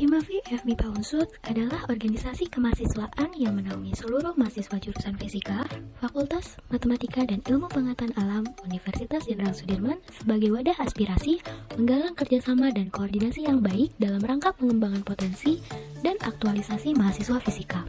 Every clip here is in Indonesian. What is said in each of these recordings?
Himavi FMIPA Unsud adalah organisasi kemahasiswaan yang menaungi seluruh mahasiswa jurusan Fisika, Fakultas Matematika dan Ilmu Pengetahuan Alam Universitas Jenderal Sudirman sebagai wadah aspirasi, menggalang kerjasama dan koordinasi yang baik dalam rangka pengembangan potensi dan aktualisasi mahasiswa fisika.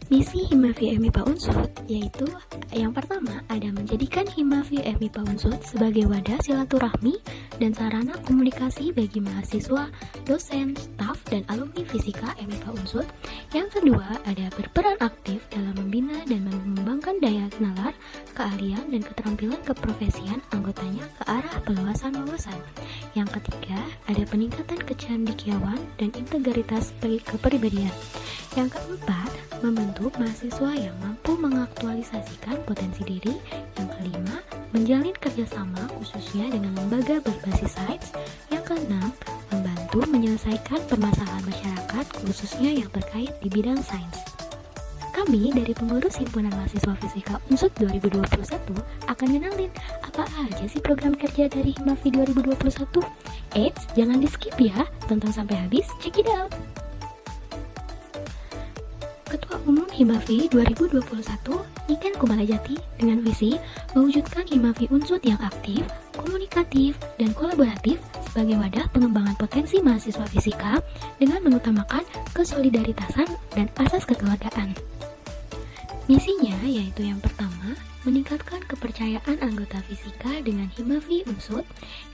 Misi Himavi FMIPA Unsud yaitu yang pertama ada menjadikan Himavi FMIPA Unsud sebagai wadah silaturahmi dan sarana komunikasi bagi mahasiswa, dosen, staf, dan alumni fisika FMIPA Unsud. Yang kedua ada berperan aktif dalam membina dan mengembangkan daya nalar, keahlian, dan keterampilan keprofesian anggotanya ke arah peluasan wawasan. Yang ketiga ada peningkatan kecendekiawan dan integritas bagi kepribadian. Yang keempat, membentuk mahasiswa yang mampu mengaktualisasikan potensi diri. Yang kelima, menjalin kerjasama khususnya dengan lembaga berbasis sains. Yang keenam, membantu menyelesaikan permasalahan masyarakat khususnya yang terkait di bidang sains. Kami dari pengurus Himpunan Mahasiswa Fisika Unsud 2021 akan kenalin apa aja sih program kerja dari Himavi 2021. Eits, jangan di skip ya, tonton sampai habis, check it out. Ketua Umum Himavi 2021, Niken Kumalajati, dengan visi mewujudkan Himavi Unsud yang aktif, komunikatif, dan kolaboratif sebagai wadah pengembangan potensi mahasiswa fisika dengan mengutamakan kesolidaritasan dan asas kekeluargaan. Misinya yaitu yang pertama, meningkatkan kepercayaan anggota fisika dengan Himavi Unsud.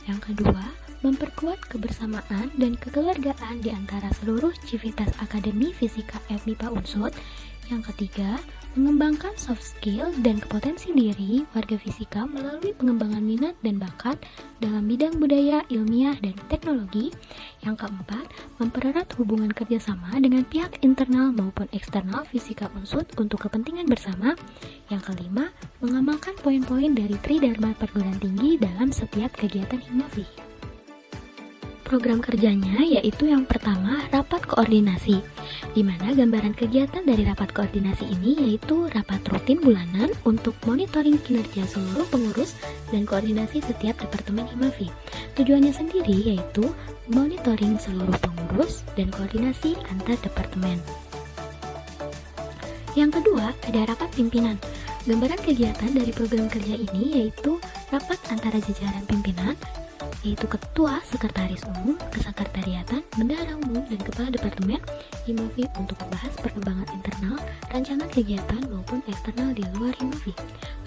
Yang kedua, memperkuat kebersamaan dan kekeluargaan di antara seluruh civitas akademi fisika FMIPA Unsud. Yang ketiga, mengembangkan soft skill dan kompetensi diri warga fisika melalui pengembangan minat dan bakat dalam bidang budaya, ilmiah, dan teknologi. Yang keempat, mempererat hubungan kerjasama dengan pihak internal maupun eksternal fisika Unsud untuk kepentingan bersama. Yang kelima, mengamalkan poin-poin dari Tridharma Perguruan Tinggi dalam setiap kegiatan Himavi. Program kerjanya yaitu yang pertama, rapat koordinasi, di mana gambaran kegiatan dari rapat koordinasi ini yaitu rapat rutin bulanan untuk monitoring kinerja seluruh pengurus dan koordinasi setiap departemen Himavi. Tujuannya sendiri yaitu monitoring seluruh pengurus dan koordinasi antar departemen. Yang kedua, ada rapat pimpinan. Gambaran kegiatan dari program kerja ini yaitu rapat antara jajaran pimpinan, yaitu Ketua, Sekretaris Umum, Kesekretariatan, Bendahara Umum, dan Kepala Departemen Himavi untuk membahas perkembangan internal, rancangan kegiatan maupun eksternal di luar Himavi.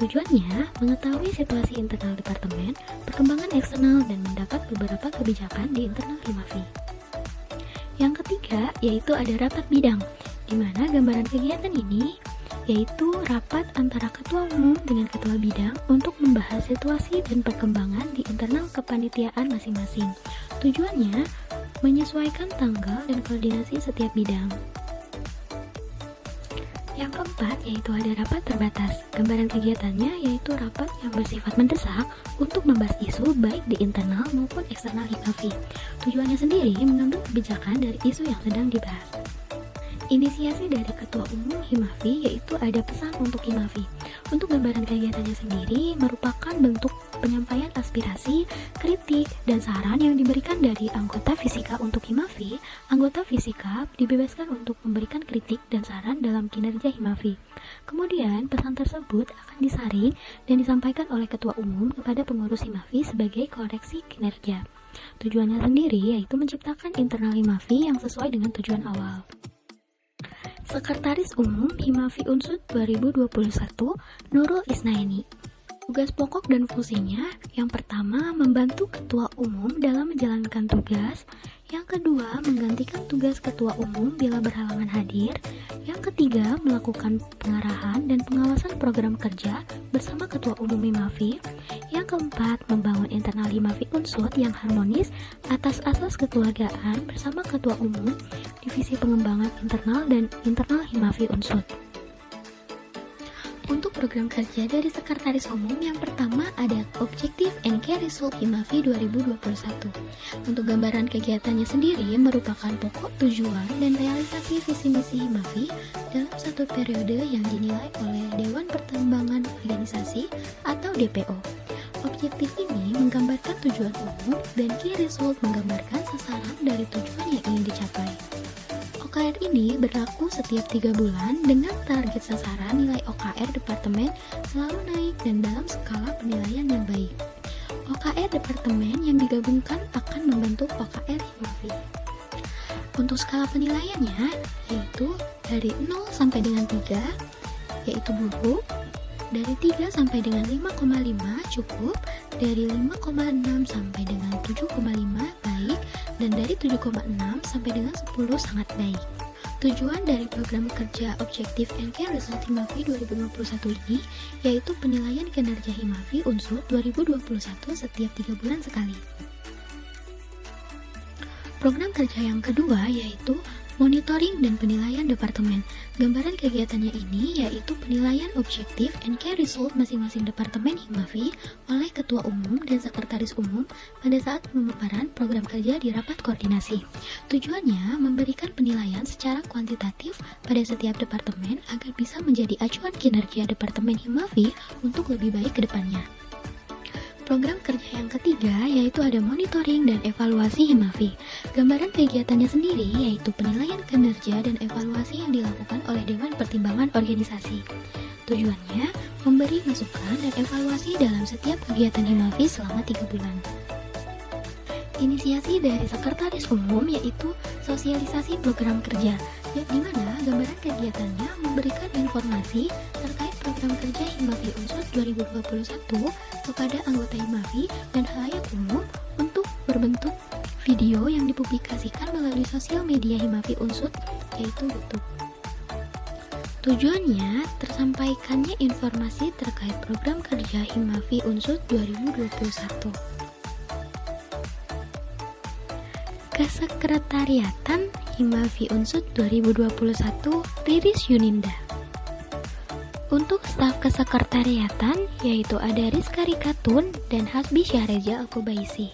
Tujuannya, mengetahui situasi internal departemen, perkembangan eksternal, dan mendapat beberapa kebijakan di internal Himavi. Yang ketiga, yaitu ada rapat bidang, di mana gambaran kegiatan ini yaitu rapat antara ketua umum dengan ketua bidang untuk membahas situasi dan perkembangan di internal kepanitiaan masing-masing. Tujuannya, menyesuaikan tanggal dan koordinasi setiap bidang. Yang keempat, yaitu ada rapat terbatas. Gambaran kegiatannya yaitu rapat yang bersifat mendesak untuk membahas isu baik di internal maupun eksternal Himavi. Tujuannya sendiri mengambil kebijakan dari isu yang sedang dibahas. Inisiasi dari Ketua Umum Himavi yaitu ada pesan untuk Himavi. Untuk gambaran kegiatannya sendiri merupakan bentuk penyampaian aspirasi, kritik, dan saran yang diberikan dari anggota fisika untuk Himavi. Anggota fisika dibebaskan untuk memberikan kritik dan saran dalam kinerja Himavi. Kemudian pesan tersebut akan disaring dan disampaikan oleh Ketua Umum kepada pengurus Himavi sebagai koreksi kinerja. Tujuannya sendiri yaitu menciptakan internal Himavi yang sesuai dengan tujuan awal. Sekretaris Umum Himavi Unsud 2021, Nurul Isnaini. Tugas pokok dan fungsinya, yang pertama membantu Ketua Umum dalam menjalankan tugas, yang kedua menggantikan tugas Ketua Umum bila berhalangan hadir, yang ketiga melakukan pengarahan dan pengawasan program kerja bersama Ketua Umum Himavi, yang keempat membangun internal Himavi Unsud yang harmonis atas asas kekeluargaan bersama Ketua Umum, Divisi Pengembangan Internal dan Internal Himavi Unsud. Untuk program kerja dari Sekretaris Umum yang pertama ada Objective and Key Result Himavi 2021. Untuk gambaran kegiatannya sendiri merupakan pokok tujuan dan realisasi visi misi Himavi dalam satu periode yang dinilai oleh Dewan Pertimbangan Organisasi atau DPO. Objektif ini menggambarkan tujuan umum dan Key Result menggambarkan sasaran dari tujuan yang ingin dicapai. OKR ini berlaku setiap 3 bulan dengan target sasaran nilai OKR Departemen selalu naik dan dalam skala penilaian yang baik. OKR Departemen yang digabungkan akan membentuk OKR Himavi. Untuk skala penilaiannya yaitu dari 0 sampai dengan 3 yaitu buruk, dari 3 sampai dengan 5,5 cukup, dari 5,6 sampai dengan 7,5 baik, dan dari 7,6 sampai dengan 10 sangat baik. Tujuan dari program kerja Objective and Key Result Himavi 2021 ini yaitu penilaian kinerja Himavi Unsur 2021 setiap 3 bulan sekali. Program kerja yang kedua yaitu monitoring dan penilaian departemen. Gambaran kegiatannya ini yaitu penilaian objektif and key result masing-masing departemen Himavi oleh Ketua Umum dan Sekretaris Umum pada saat pemaparan program kerja di rapat koordinasi. Tujuannya memberikan penilaian secara kuantitatif pada setiap departemen agar bisa menjadi acuan kinerja departemen Himavi untuk lebih baik ke depannya. Program kerja yang ketiga yaitu ada monitoring dan evaluasi Himavi. Gambaran kegiatannya sendiri yaitu penilaian kinerja dan evaluasi yang dilakukan oleh Dewan Pertimbangan Organisasi. Tujuannya memberi masukan dan evaluasi dalam setiap kegiatan Himavi selama 3 bulan. Inisiasi dari Sekretaris Umum yaitu sosialisasi program kerja, di mana gambaran kegiatannya memberikan informasi terkait program kerja Himavi Unsur 2021 kepada anggota Himavi dan khalayak umum untuk berbentuk video yang dipublikasikan melalui sosial media Himavi Unsur yaitu YouTube. Tujuannya tersampaikannya informasi terkait program kerja Himavi Unsur 2021. Kesekretariatan Himavi Unsur 2021 Riris Yuninda. Untuk staf kesekretariatan yaitu ada Rizka Rikatun dan Hasbi Syahreja Al-Kubaisi.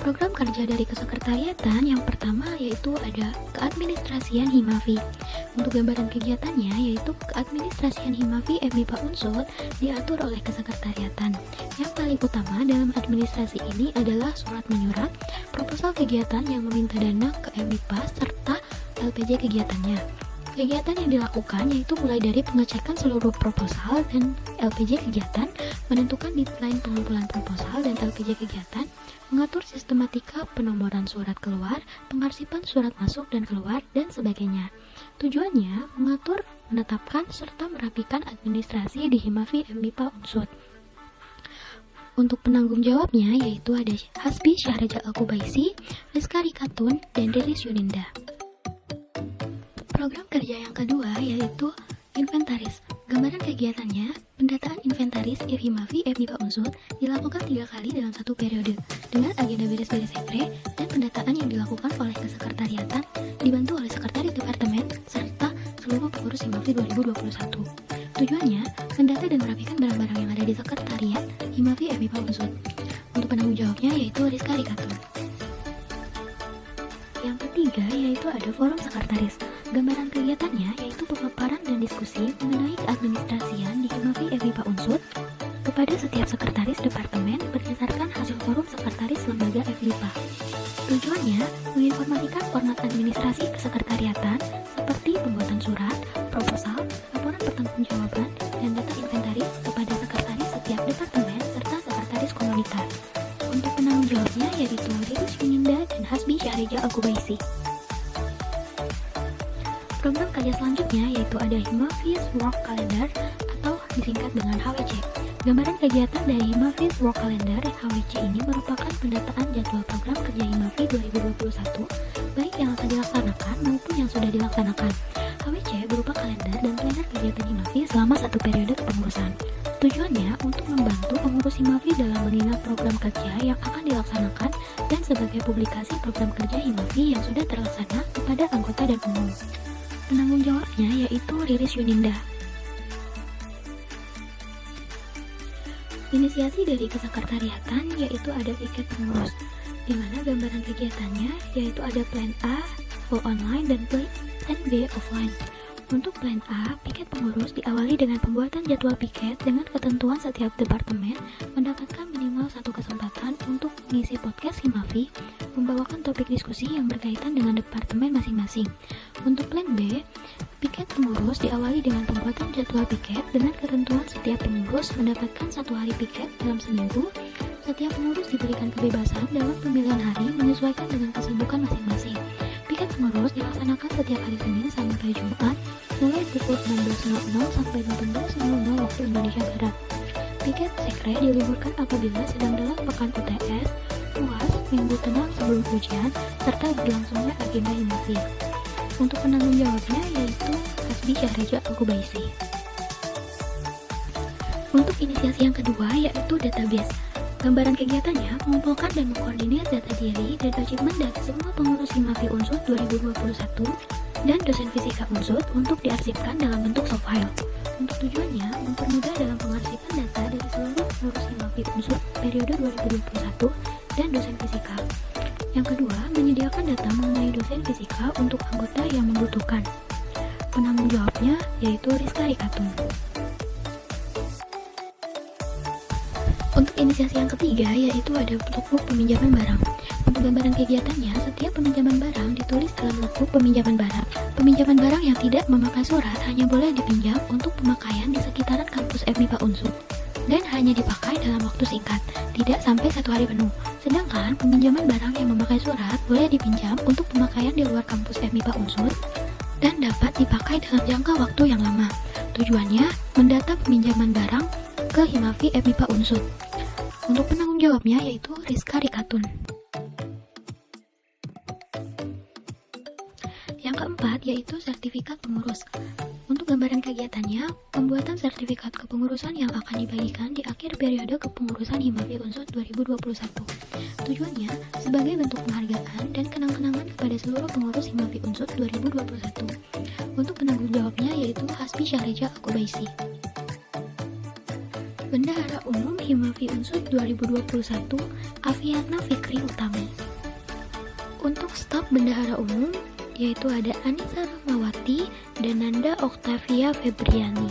Program kerja dari kesekretariatan yang pertama yaitu ada keadministrasian Himavi. Untuk gambaran kegiatannya yaitu keadministrasian Himavi MIPA Unsur diatur oleh kesekretariatan. Yang paling utama dalam administrasi ini adalah surat menyurat, proposal kegiatan yang meminta dana ke MIPA serta LPJ kegiatannya. Kegiatan yang dilakukan yaitu mulai dari pengecekan seluruh proposal dan LPJ kegiatan, menentukan deadline pengumpulan proposal dan LPJ kegiatan, mengatur sistematika penomoran surat keluar, pengarsipan surat masuk dan keluar, dan sebagainya. Tujuannya mengatur, menetapkan, serta merapikan administrasi di Himavi MIPA Unsur. Untuk penanggung jawabnya yaitu ada Hasbi Syahreja Al-Kubaisi, Rizka Rikatun, dan Riris Yuninda. Program kerja yang kedua yaitu inventaris. Gambaran kegiatannya, pendataan inventaris Himavi MIPA Unsur dilakukan 3 kali dalam satu periode dengan agenda beres-beres sekre dan pendataan yang dilakukan oleh kesekretariatan dibantu oleh sekretaris departemen serta seluruh pengurus Himavi 2021. Tujuannya, mendata dan merapikan barang-barang yang ada di sekretariat Himavi MIPA Unsur. Untuk penanggung jawabnya yaitu Rizka Rikatun. Yang ketiga yaitu ada forum sekretaris. Gambaran kegiatannya yaitu pemaparan dan diskusi mengenai keadministrasian di Himavi MIPA Unsur kepada setiap sekretaris departemen berdasarkan hasil forum sekretaris lembaga FMIPA. Tujuannya menginformasikan format administrasi kesekretariatan seperti pembuatan surat, proposal, laporan pertanggungjawaban, dan data inventaris kepada sekretaris setiap departemen serta sekretaris komunitas. Untuk penanggung jawabnya yaitu Riris Yuninda dan Hasbi Syahreja Al-Kubaisi. Program kerja selanjutnya yaitu ada Himavi's Work Calendar atau disingkat dengan HWC. Gambaran kegiatan dari Himavi's Work Calendar HWC ini merupakan pendataan jadwal program kerja Himavi 2021 baik yang akan dilaksanakan maupun yang sudah dilaksanakan. HWC berupa kalender dan planner kegiatan Himavi selama satu periode kepengurusan. Tujuannya untuk membantu pengurus Himavi dalam mengingat program kerja yang akan dilaksanakan dan sebagai publikasi program kerja Himavi yang sudah terlaksana kepada anggota dan umum. Penanggung jawabnya yaitu Riris Yuninda. Inisiasi dari kesekretariatan yaitu ada piket pengurus, di mana gambaran kegiatannya yaitu ada plan A, full online, dan plan B, offline. Untuk plan A, piket pengurus diawali dengan pembuatan jadwal piket dengan ketentuan setiap departemen mendapatkan minimal satu kesempatan untuk mengisi podcast Himavi, membawakan topik diskusi yang berkaitan dengan departemen masing-masing. Untuk plan B, piket pengurus diawali dengan pembuatan jadwal piket dengan ketentuan setiap pengurus mendapatkan satu hari piket dalam seminggu. Setiap pengurus diberikan kebebasan dalam pemilihan hari menyesuaikan dengan kesibukan masing-masing. Piket pengurus dilaksanakan setiap hari Senin sampai Jumat, mulai pukul 19.00 sampai 18.00 waktu Indonesia Barat. Piket sekre diliburkan apabila sedang dalam pekan UTS, UAS, minggu tenang sebelum ujian, serta berlangsungnya agenda Himavi. Untuk penanggung jawabnya yaitu Hasbi Syahreja Al-Kubaisi. Untuk inisiasi yang kedua yaitu database. Gambaran kegiatannya mengumpulkan dan mengkoordinir data diri dan achievement dari semua pengurus Himavi Unsut 2021 dan dosen fisika Unsut untuk diarsipkan dalam bentuk soft file. Untuk tujuannya, mempermudah dalam pengarsipan data dari seluruh pengurus Himavi Unsut periode 2021 dan dosen fisika. Yang kedua, menyediakan data mengenai dosen fisika untuk anggota yang membutuhkan. Penanggung jawabnya yaitu Rizka Rikatun. Untuk inisiasi yang ketiga yaitu ada logbook peminjaman barang. Untuk gambaran kegiatannya, setiap peminjaman barang ditulis dalam logbook peminjaman barang. Peminjaman barang yang tidak memakai surat hanya boleh dipinjam untuk pemakaian di sekitaran kampus FMIPA Unsut dan hanya dipakai dalam waktu singkat, tidak sampai 1 hari penuh. Sedangkan peminjaman barang yang memakai surat boleh dipinjam untuk pemakaian di luar kampus FMIPA Unsut dan dapat dipakai dalam jangka waktu yang lama. Tujuannya, mendata peminjaman barang ke Himavi FMIPA Unsut. Untuk penanggung jawabnya yaitu Rizka Rikatun. Yang keempat yaitu sertifikat pengurus. Untuk gambaran kegiatannya, pembuatan sertifikat kepengurusan yang akan dibagikan di akhir periode kepengurusan Himavi Unsut 2021. Tujuannya sebagai bentuk penghargaan dan kenang-kenangan kepada seluruh pengurus Himavi Unsut 2021. Untuk penanggung jawabnya yaitu Hasbi Syahreja Al-Kubaisi. Bendahara Umum Himavi Unsut 2021 Afiatna Fikri Utami. Untuk staf bendahara umum yaitu ada Anissa Rahmawati dan Nanda Oktavia Febriani.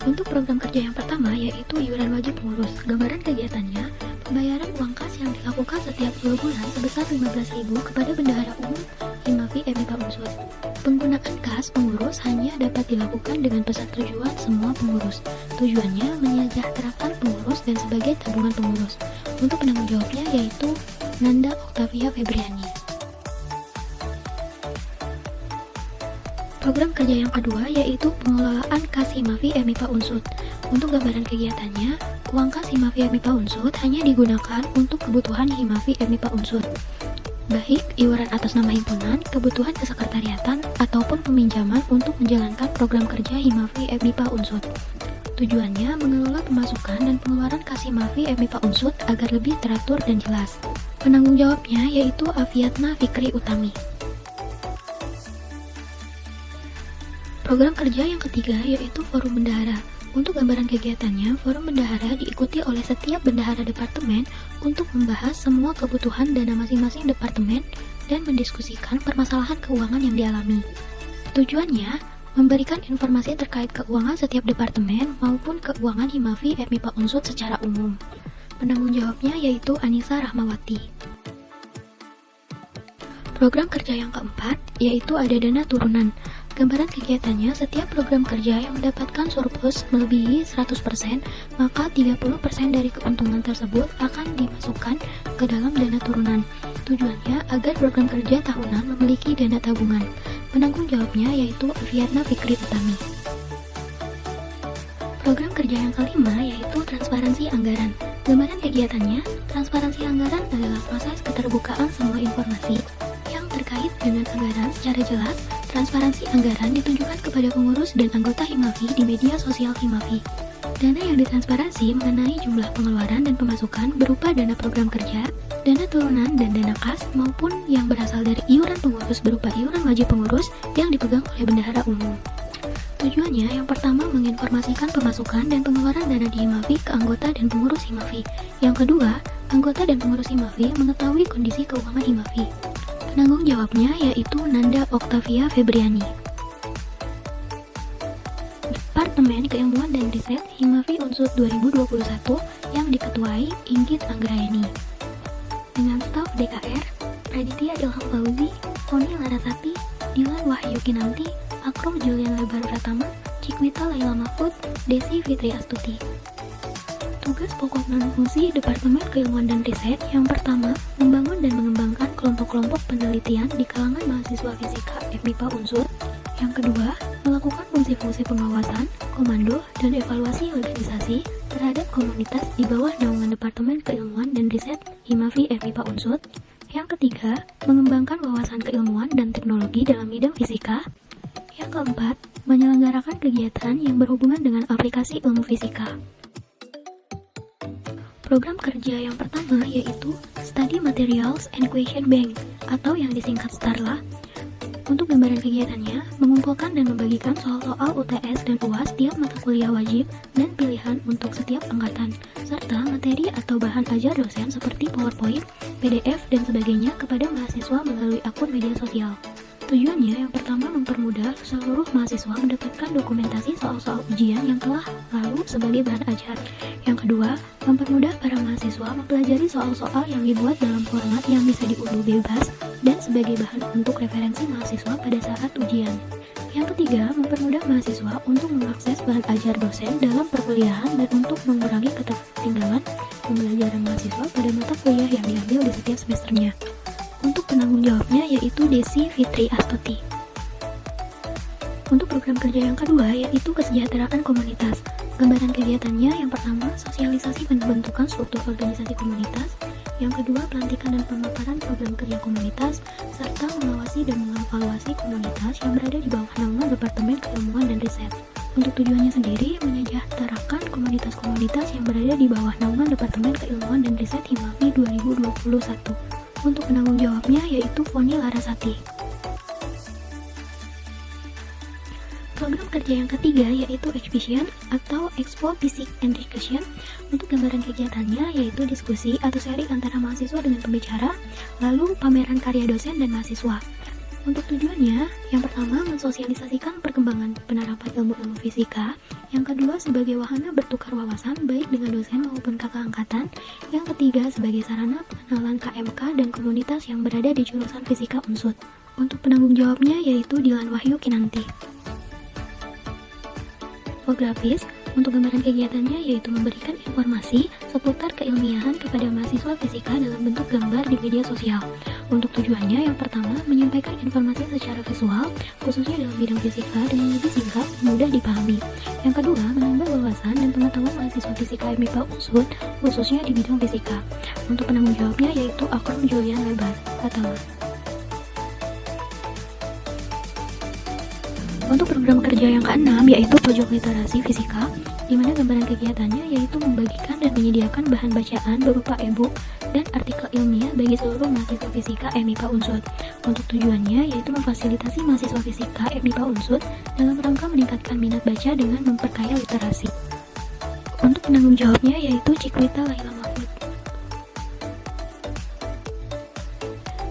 Untuk program kerja yang pertama yaitu iuran wajib pengurus. Gambaran kegiatannya, pembayaran uang kas yang dilakukan setiap 2 bulan sebesar 15.000 kepada bendahara umum Himavi FMIPA Unsut. Penggunaan kas pengurus hanya dapat dilakukan dengan persetujuan semua pengurus. Tujuannya menyejahterakan pengurus dan sebagai tabungan pengurus. Untuk penanggung jawabnya yaitu Nanda Oktavia Febriani. Program kerja yang kedua yaitu pengelolaan kas Himavi FMIPA Unsut. Untuk gambaran kegiatannya, uang kas Himavi FMIPA Unsut hanya digunakan untuk kebutuhan Himavi FMIPA Unsut, baik iuran atas nama himpunan, kebutuhan kesekretariatan, ataupun peminjaman untuk menjalankan program kerja Himavi FMIPA Unsut. Tujuannya mengelola pemasukan dan pengeluaran kas Himavi FMIPA Unsut agar lebih teratur dan jelas. Penanggung jawabnya yaitu Afiatna Fikri Utami. Program kerja yang ketiga yaitu Forum Bendahara. Untuk gambaran kegiatannya, Forum Bendahara diikuti oleh setiap bendahara departemen untuk membahas semua kebutuhan dana masing-masing departemen dan mendiskusikan permasalahan keuangan yang dialami. Tujuannya, memberikan informasi terkait keuangan setiap departemen maupun keuangan Himavi FMIPA Unsut secara umum. Penanggung jawabnya yaitu Anissa Rahmawati. Program kerja yang keempat yaitu ada dana turunan. Gambaran kegiatannya, setiap program kerja yang mendapatkan surplus melebihi 100%, maka 30% dari keuntungan tersebut akan dimasukkan ke dalam dana turunan. Tujuannya agar program kerja tahunan memiliki dana tabungan. Penanggung jawabnya yaitu Afiatna Fikri Utami. Program kerja yang kelima yaitu transparansi anggaran. Gambaran kegiatannya, transparansi anggaran adalah proses keterbukaan semua informasi yang terkait dengan anggaran secara jelas. Transparansi anggaran ditujukan kepada pengurus dan anggota Himavi di media sosial Himavi. Dana yang ditransparansi mengenai jumlah pengeluaran dan pemasukan berupa dana program kerja, dana turunan dan dana kas, maupun yang berasal dari iuran pengurus berupa iuran wajib pengurus yang dipegang oleh bendahara umum. Tujuannya yang pertama menginformasikan pemasukan dan pengeluaran dana di Himavi ke anggota dan pengurus Himavi. Yang kedua, anggota dan pengurus Himavi mengetahui kondisi keuangan Himavi. Penanggung jawabnya yaitu Nanda Oktavia Febriani. Departemen Keilmuan dan Riset Himavi Unsud 2021 yang diketuai Inggit Anggraeni. Dengan staf DKR, Raditya Ilham Fauzi, Foni Larasati, Dilan Wahyu Kinanti, Akrom Julian Lebar Pratama, Cikwita Laila Mahfud, Desi Fitri Astuti. Tugas pokok dan fungsi Departemen Keilmuan dan Riset yang pertama, membangun dan mengembangkan kelompok-kelompok penelitian di kalangan mahasiswa fisika FMIPA Unsur. Yang kedua, melakukan fungsi-fungsi pengawasan, komando, dan evaluasi organisasi terhadap komunitas di bawah naungan Departemen Keilmuan dan Riset Himavi FMIPA Unsur. Yang ketiga, mengembangkan wawasan keilmuan dan teknologi dalam bidang fisika. Yang keempat, menyelenggarakan kegiatan yang berhubungan dengan aplikasi ilmu fisika. Program kerja yang pertama yaitu Study Materials and Question Bank atau yang disingkat STARLA. Untuk gambaran kegiatannya, mengumpulkan dan membagikan soal-soal UTS dan UAS tiap mata kuliah wajib dan pilihan untuk setiap angkatan, serta materi atau bahan ajar dosen seperti PowerPoint, PDF, dan sebagainya kepada mahasiswa melalui akun media sosial. Tujuannya yang pertama mempermudah seluruh mahasiswa mendapatkan dokumentasi soal-soal ujian yang telah lalu sebagai bahan ajar. Yang kedua, mempermudah para mahasiswa mempelajari soal-soal yang dibuat dalam format yang bisa diunduh bebas dan sebagai bahan untuk referensi mahasiswa pada saat ujian. Yang ketiga, mempermudah mahasiswa untuk mengakses bahan ajar dosen dalam perkuliahan dan untuk mengurangi ketertinggalan pembelajaran mahasiswa pada mata kuliah yang diambil di setiap semesternya. Untuk penanggung jawabnya yaitu Desi Fitri Astuti. Untuk program kerja yang kedua yaitu kesejahteraan komunitas. Gambaran kegiatannya yang pertama sosialisasi pembentukan struktur organisasi komunitas, yang kedua pelantikan dan pemaparan program kerja komunitas, serta mengawasi dan mengevaluasi komunitas yang berada di bawah naungan Departemen Keilmuan dan Riset. Untuk tujuannya sendiri menyejahterakan komunitas-komunitas yang berada di bawah naungan Departemen Keilmuan dan Riset Himavi 2021. Untuk penanggung jawabnya yaitu Foni Larasati. Program kerja yang ketiga yaitu Exhibition atau Expo Physics and Discussion. Untuk gambaran kegiatannya yaitu diskusi atau sharing antara mahasiswa dengan pembicara, lalu pameran karya dosen dan mahasiswa. Untuk tujuannya, yang pertama mensosialisasikan perkembangan penerapan ilmu-ilmu fisika, yang kedua sebagai wahana bertukar wawasan baik dengan dosen maupun kakak angkatan, yang ketiga sebagai sarana pengenalan KMK dan komunitas yang berada di jurusan fisika Unsud. Untuk penanggung jawabnya yaitu Dilan Wahyu Kinanti. Infografis, untuk gambaran kegiatannya yaitu memberikan informasi seputar keilmiahan kepada mahasiswa fisika dalam bentuk gambar di media sosial. Untuk tujuannya yang pertama menyampaikan informasi secara visual, khususnya dalam bidang fisika dengan lebih singkat dan mudah dipahami. Yang kedua, menambah wawasan dan pengetahuan mahasiswa fisika MIPA Unsud, khususnya di bidang fisika. Untuk penanggung jawabnya yaitu Akrom Julian Lebar Pratama. Untuk program kerja yang keenam yaitu Pojok Literasi Fisika, di mana gambaran kegiatannya yaitu membagikan dan menyediakan bahan bacaan berupa e-book dan artikel ilmiah bagi seluruh mahasiswa fisika MIPA Unsud. Untuk tujuannya yaitu memfasilitasi mahasiswa fisika MIPA Unsud dalam rangka meningkatkan minat baca dengan memperkaya literasi. Untuk penanggung jawabnya yaitu Cikwita Laila Mahfud.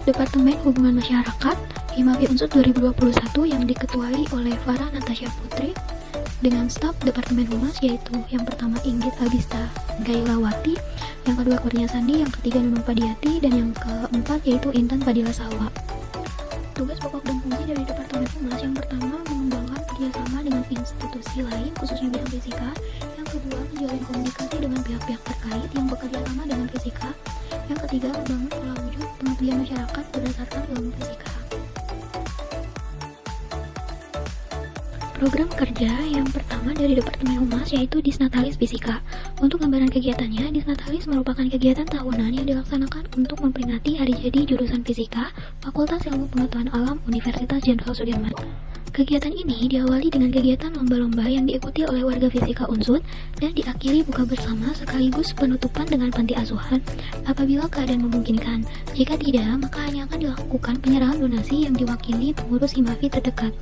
Departemen Hubungan Masyarakat Himavi Unsud 2021 yang diketuai oleh Farah Natasha Putri dengan staf Departemen Humas yaitu yang pertama Inggit Agista Gailawati, yang kedua Kurnia Sandi, yang ketiga Nunung Padiati, dan yang keempat yaitu Intan Fadila Salwa. Tugas pokok dan fungsi dari Departemen Humas yang pertama mengembangkan kerjasama dengan institusi lain khususnya bidang fisika, yang kedua menjalin komunikasi dengan pihak-pihak terkait yang bekerja sama dengan fisika, yang ketiga membangun pola wujud pengabdian masyarakat berdasarkan ilmu fisika. Program kerja yang pertama dari Departemen Humas yaitu Disnatalis Fisika. Untuk gambaran kegiatannya, Disnatalis merupakan kegiatan tahunan yang dilaksanakan untuk memperingati hari jadi jurusan Fisika Fakultas Ilmu Pengetahuan Alam Universitas Jenderal Sudirman. Kegiatan ini diawali dengan kegiatan lomba-lomba yang diikuti oleh warga Fisika Unsud dan diakhiri buka bersama sekaligus penutupan dengan panti asuhan apabila keadaan memungkinkan. Jika tidak, maka hanya akan dilakukan penyerahan donasi yang diwakili pengurus Himafi terdekat.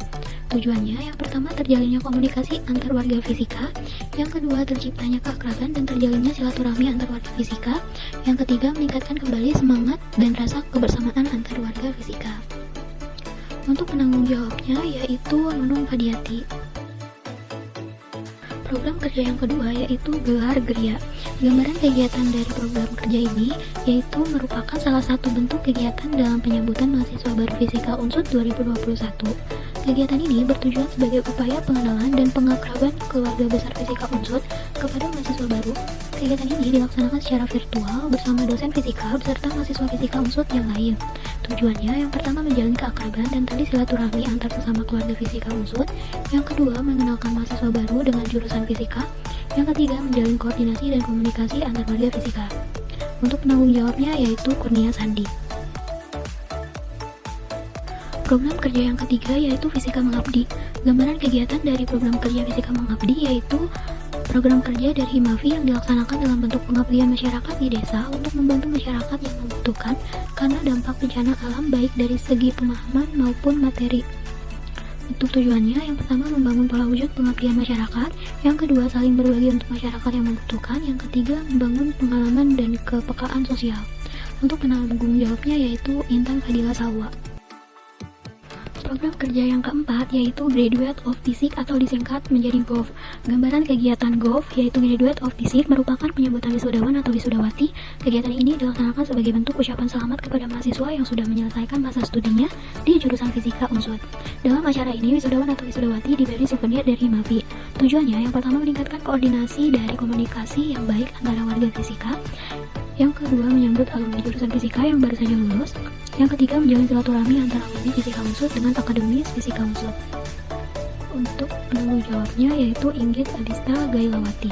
Tujuannya yang pertama terjalinnya komunikasi antar warga fisika, yang kedua terciptanya keakraban dan terjalinnya silaturahmi antar warga fisika, yang ketiga meningkatkan kembali semangat dan rasa kebersamaan antar warga fisika. Untuk penanggung jawabnya yaitu Nunung Padiati. Program kerja yang kedua yaitu Gelar Geria. Gambaran kegiatan dari program kerja ini yaitu merupakan salah satu bentuk kegiatan dalam penyambutan mahasiswa baru Fisika Unsud 2021. Kegiatan ini bertujuan sebagai upaya pengenalan dan pengakraban keluarga besar Fisika Unsud kepada mahasiswa baru. Kegiatan ini dilaksanakan secara virtual bersama dosen fisika beserta mahasiswa Fisika Unsud yang lain. Tujuannya yang pertama menjalin keakraban dan tali silaturahmi antar sesama keluarga Fisika Unsud, yang kedua mengenalkan mahasiswa baru dengan jurusan fisika, yang ketiga menjalin koordinasi dan komunikasi antar warga fisika. Untuk penanggung jawabnya yaitu Kurnia Sandi. Program kerja yang ketiga yaitu Fisika Mengabdi. Gambaran kegiatan dari program kerja Fisika Mengabdi yaitu program kerja dari Himafi yang dilaksanakan dalam bentuk pengabdian masyarakat di desa untuk membantu masyarakat yang membutuhkan karena dampak bencana alam baik dari segi pemahaman maupun materi. Untuk tujuannya yang pertama membangun pola wujud pengabdian masyarakat, yang kedua saling berbagi untuk masyarakat yang membutuhkan, yang ketiga membangun pengalaman dan kepekaan sosial. Untuk penanggung jawabnya yaitu Intan Fadila Salwa. Program kerja yang keempat yaitu Graduate of Physics atau disingkat menjadi GOV. Gambaran kegiatan GOV yaitu Graduate of Physics merupakan penyambutan wisudawan atau wisudawati. Kegiatan ini dilaksanakan sebagai bentuk ucapan selamat kepada mahasiswa yang sudah menyelesaikan masa studinya di jurusan Fisika Unsud. Dalam acara ini wisudawan atau wisudawati diberi souvenir dari Himafi. Tujuannya yang pertama meningkatkan koordinasi dari komunikasi yang baik antara warga fisika, yang kedua menyambut alumni jurusan fisika yang baru saja lulus, yang ketiga menjalin silaturahmi antara alumni Fisika Unsud dengan akademis Fisika Unsud. Untuk penanggung jawabnya yaitu Inggit Adista Gailawati.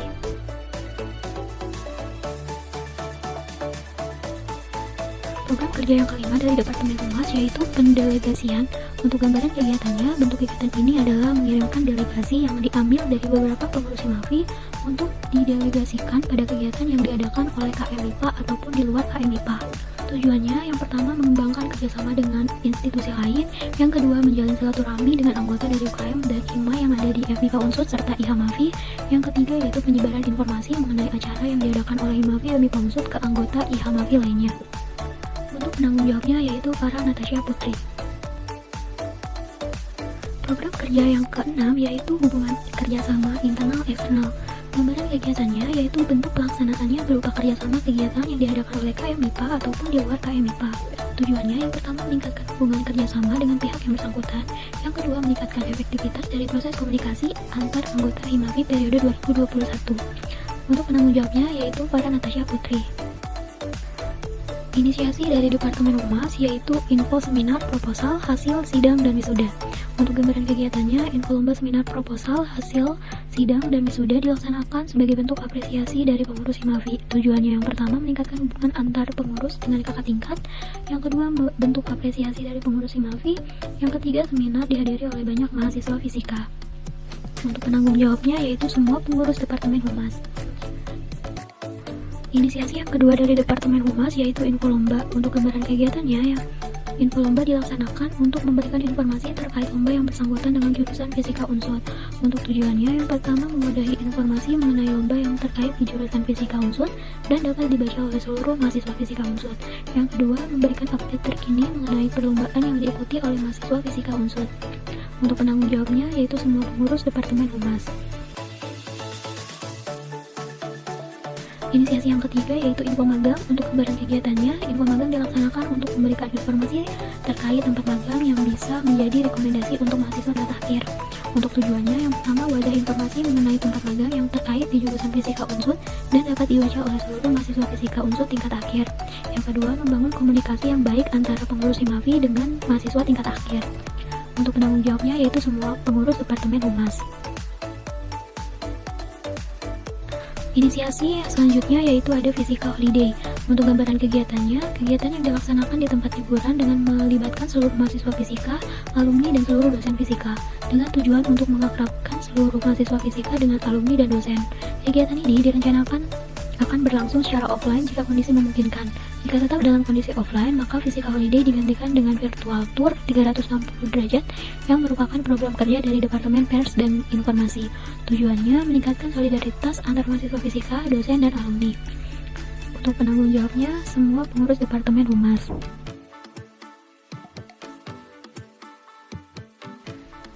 Program kerja yang kelima dari Departemen Humas yaitu pendelegasian. Untuk gambaran kegiatannya, bentuk kegiatan ini adalah mengirimkan delegasi yang diambil dari beberapa pengurus Himafi untuk didelegasikan pada kegiatan yang diadakan oleh KM IPA ataupun di luar KM IPA. Tujuannya yang pertama mengembangkan kerjasama dengan institusi lain, yang kedua menjalin silaturahmi dengan anggota dari UKM dan HIMA yang ada di FMIPA Unsud serta IHAMAFI, yang ketiga yaitu penyebaran informasi mengenai acara yang diadakan oleh Himafi FMIPA Unsud ke anggota IHAMAFI lainnya. Untuk penanggung jawabnya yaitu Farah Natasha Putri. Program kerja yang keenam yaitu hubungan kerjasama internal eksternal. Gambaran kegiatannya yaitu bentuk pelaksanaannya berupa kerjasama kegiatan yang diadakan oleh KM IPA ataupun di luar KM IPA. Tujuannya yang pertama meningkatkan hubungan kerjasama dengan pihak yang bersangkutan, yang kedua meningkatkan efektivitas dari proses komunikasi antar anggota Himafi periode 2021. Untuk penanggung jawabnya yaitu Farah Natasha Putri. Inisiasi dari Departemen Humas yaitu info seminar proposal, hasil, sidang, dan wisuda. Untuk gambaran kegiatannya, info lomba seminar proposal, hasil, sidang, dan wisuda dilaksanakan sebagai bentuk apresiasi dari pengurus Himafi. Tujuannya yang pertama meningkatkan hubungan antar pengurus dengan kakak tingkat, yang kedua bentuk apresiasi dari pengurus Himafi, yang ketiga seminar dihadiri oleh banyak mahasiswa fisika. Untuk penanggung jawabnya yaitu semua pengurus Departemen Humas. Inisiasi yang kedua dari Departemen Humas yaitu info lomba. Untuk gambaran kegiatannya, info lomba dilaksanakan untuk memberikan informasi terkait lomba yang bersangkutan dengan jurusan Fisika Unsud. Untuk tujuannya yang pertama memudahi informasi mengenai lomba yang terkait di jurusan Fisika Unsud dan dapat dibaca oleh seluruh mahasiswa Fisika Unsud. Yang kedua memberikan update terkini mengenai perlombaan yang diikuti oleh mahasiswa Fisika Unsud. Untuk penanggung jawabnya yaitu semua pengurus Departemen Humas. Inisiasi yang ketiga yaitu info magang. Untuk gambaran kegiatannya, info magang dilaksanakan untuk memberikan informasi terkait tempat magang yang bisa menjadi rekomendasi untuk mahasiswa tingkat akhir. Untuk tujuannya yang pertama wadah informasi mengenai tempat magang yang terkait di jurusan Fisika Unsud dan dapat dibaca oleh seluruh mahasiswa Fisika Unsud tingkat akhir. Yang kedua membangun komunikasi yang baik antara pengurus Himafi dengan mahasiswa tingkat akhir. Untuk penanggung jawabnya yaitu semua pengurus Departemen Humas. Inisiasi selanjutnya yaitu ada Fisika Holiday. Untuk gambaran kegiatannya, kegiatan yang dilaksanakan di tempat liburan dengan melibatkan seluruh mahasiswa fisika, alumni, dan seluruh dosen fisika, dengan tujuan untuk mengakrabkan seluruh mahasiswa fisika dengan alumni dan dosen. Kegiatan ini direncanakan akan berlangsung secara offline jika kondisi memungkinkan. Jika tetap dalam kondisi offline, maka Fisika Holiday digantikan dengan virtual tour 360 derajat yang merupakan program kerja dari Departemen Pers dan Informasi. Tujuannya meningkatkan solidaritas antar mahasiswa fisika, dosen, dan alumni. Untuk penanggung jawabnya, semua pengurus Departemen Humas.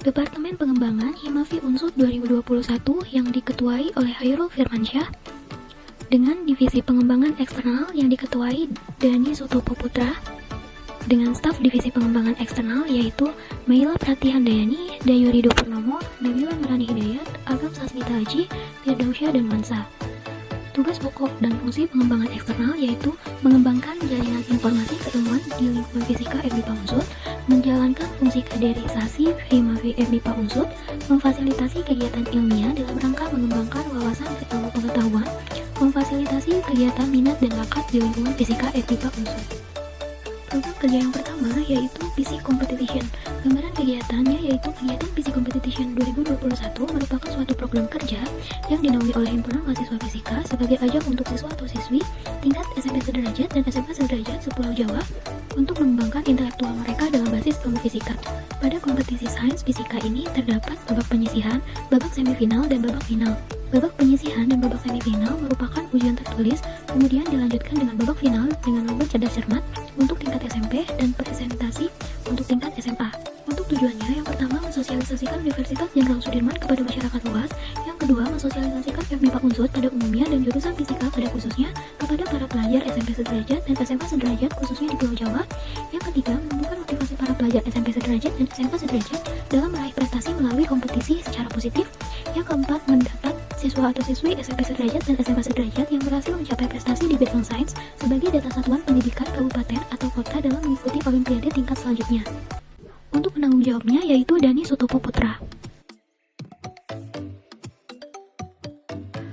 Departemen Pengembangan Himafi Unsud 2021 yang diketuai oleh Hairul Firmansyah, dengan Divisi Pengembangan Eksternal yang diketuai Dani Sutopo Putra, dengan staf Divisi Pengembangan Eksternal yaitu Maila Pratihandayani, Dayurido Purnomo, Nabila Nurani Hidayat, Agam Sasmita Haji, Firdausyah, dan Mansa. Tugas pokok dan fungsi pengembangan eksternal yaitu mengembangkan jaringan informasi keilmuan di lingkungan fisika FMIPA Unsud, menjalankan fungsi kaderisasi Himafi FMIPA Unsud, memfasilitasi kegiatan ilmiah dalam rangka mengembangkan wawasan ilmu pengetahuan, memfasilitasi kegiatan minat dan bakat di lingkungan fisika FMIPA Unsud. Program kerja yang pertama yaitu PC Competition. Gambaran kegiatannya yaitu kegiatan PC Competition 2021 merupakan suatu program kerja yang dinaungi oleh Himpunan Mahasiswa Fisika sebagai ajang untuk siswa atau siswi tingkat SMP sederajat dan SMA sederajat sepulau Jawa untuk mengembangkan intelektual mereka dalam basis ilmu fisika. Pada kompetisi sains fisika ini terdapat babak penyisihan, babak semifinal, dan babak final. Babak penyisihan dan babak semifinal merupakan ujian tertulis, kemudian dilanjutkan dengan babak final dengan lomba cerdas cermat untuk tingkat SMP dan presentasi untuk tingkat SMA. Untuk tujuannya, yang pertama mensosialisasikan Universitas Jenderal Sudirman kepada masyarakat luas, yang kedua mensosialisasikan FMIPA Unsud pada umumnya dan jurusan fisika pada khususnya kepada para pelajar SMP sederajat dan SMA sederajat khususnya di Pulau Jawa, yang ketiga menumbuhkan motivasi para pelajar SMP sederajat dan SMA sederajat dalam meraih prestasi melalui kompetisi secara positif, yang keempat mendapat siswa atau siswi SMP sederajat dan SMA sederajat yang berhasil mencapai prestasi di bidang sains sebagai data satuan pendidikan kabupaten atau kota dalam mengikuti olimpiade tingkat selanjutnya. Untuk penanggung jawabnya yaitu Dani Sutopo Putra.